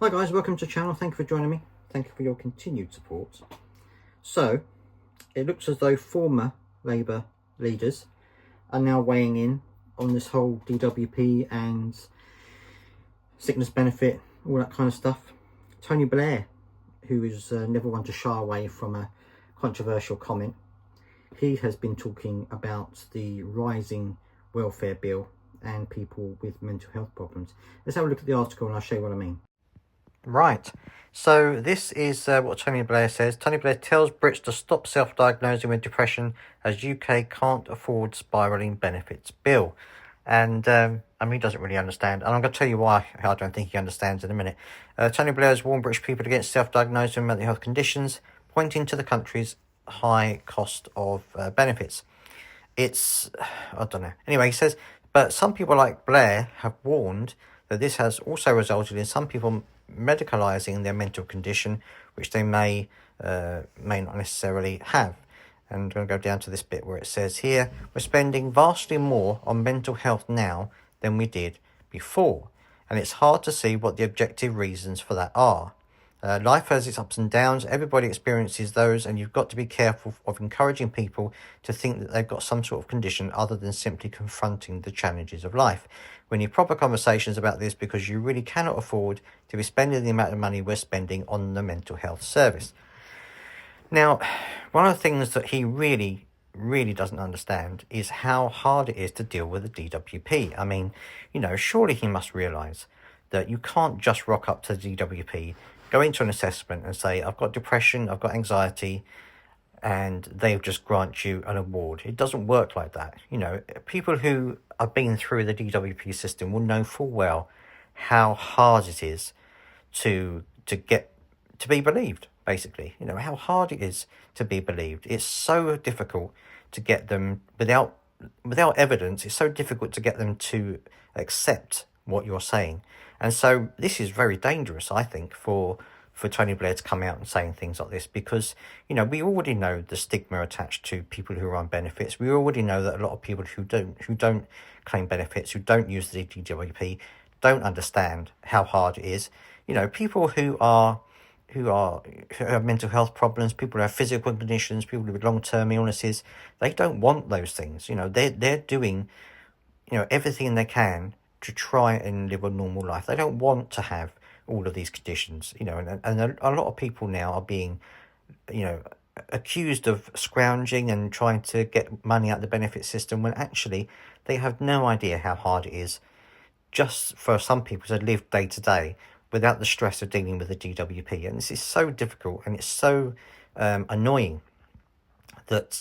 Hi guys, welcome to the channel. Thank you for joining me. Thank you for your continued support. So, it looks as though former Labour leaders are now weighing in on this whole DWP and sickness benefit, all that kind of stuff. Tony Blair, who is never one to shy away from a controversial comment, he has been talking about the rising welfare bill and people with mental health problems. Let's have a look at the article and I'll show you what I mean. Right, so this is what Tony Blair says. Tony Blair tells Brits to stop self-diagnosing with depression as UK can't afford spiralling benefits bill. And I mean, he doesn't really understand. And I'm going to tell you why I don't think he understands in a minute. Tony Blair has warned British people against self-diagnosing mental health conditions, pointing to the country's high cost of benefits. It's, I don't know. Anyway, he says, but some people like Blair have warned that this has also resulted in some people medicalising their mental condition, which they may not necessarily have. And I'm going to go down to this bit where it says here, we're spending vastly more on mental health now than we did before. And it's hard to see what the objective reasons for that are. Life has its ups and downs. Everybody experiences those, and you've got to be careful of encouraging people to think that they've got some sort of condition other than simply confronting the challenges of life. We need proper conversations about this because you really cannot afford to be spending the amount of money we're spending on the mental health service. Now, one of the things that he really doesn't understand is how hard it is to deal with the DWP. I mean, surely he must realise that you can't just rock up to the DWP, go into an assessment and say, I've got depression, I've got anxiety, and they'll just grant you an award. It doesn't work like that. People who have been through the DWP system will know full well how hard it is to get to be believed, basically. How hard it is to be believed. It's so difficult to get them without evidence. It's so difficult to get them to accept what you're saying. And so this is very dangerous, I think, for Tony Blair to come out and saying things like this, because, we already know the stigma attached to people who are on benefits. We already know that a lot of people who don't claim benefits, who don't use the DWP, don't understand how hard it is. People who have mental health problems, people who have physical conditions, people with long-term illnesses, they don't want those things. They're doing, everything they can to try and live a normal life. They don't want to have all of these conditions, and a lot of people now are being, accused of scrounging and trying to get money out of the benefit system when actually they have no idea how hard it is just for some people to live day to day without the stress of dealing with the DWP. And this is so difficult, and it's so annoying that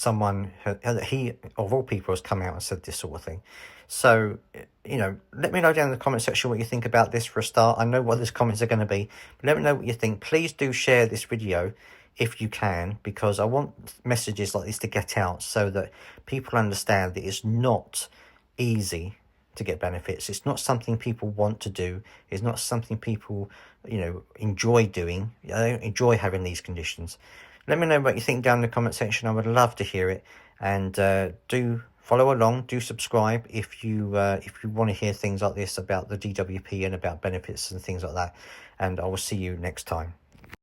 he of all people has come out and said this sort of thing. So, let me know down in the comment section what you think about this for a start. I know what these comments are going to be, but let me know what you think. Please do share this video if you can, because I want messages like this to get out so that people understand that it's not easy to get benefits. It's not something people want to do. It's not something people, enjoy doing. They don't enjoy having these conditions. Let me know what you think down in the comment section. I would love to hear it. And do follow along. Do subscribe if you want to hear things like this about the DWP and about benefits and things like that. And I will see you next time.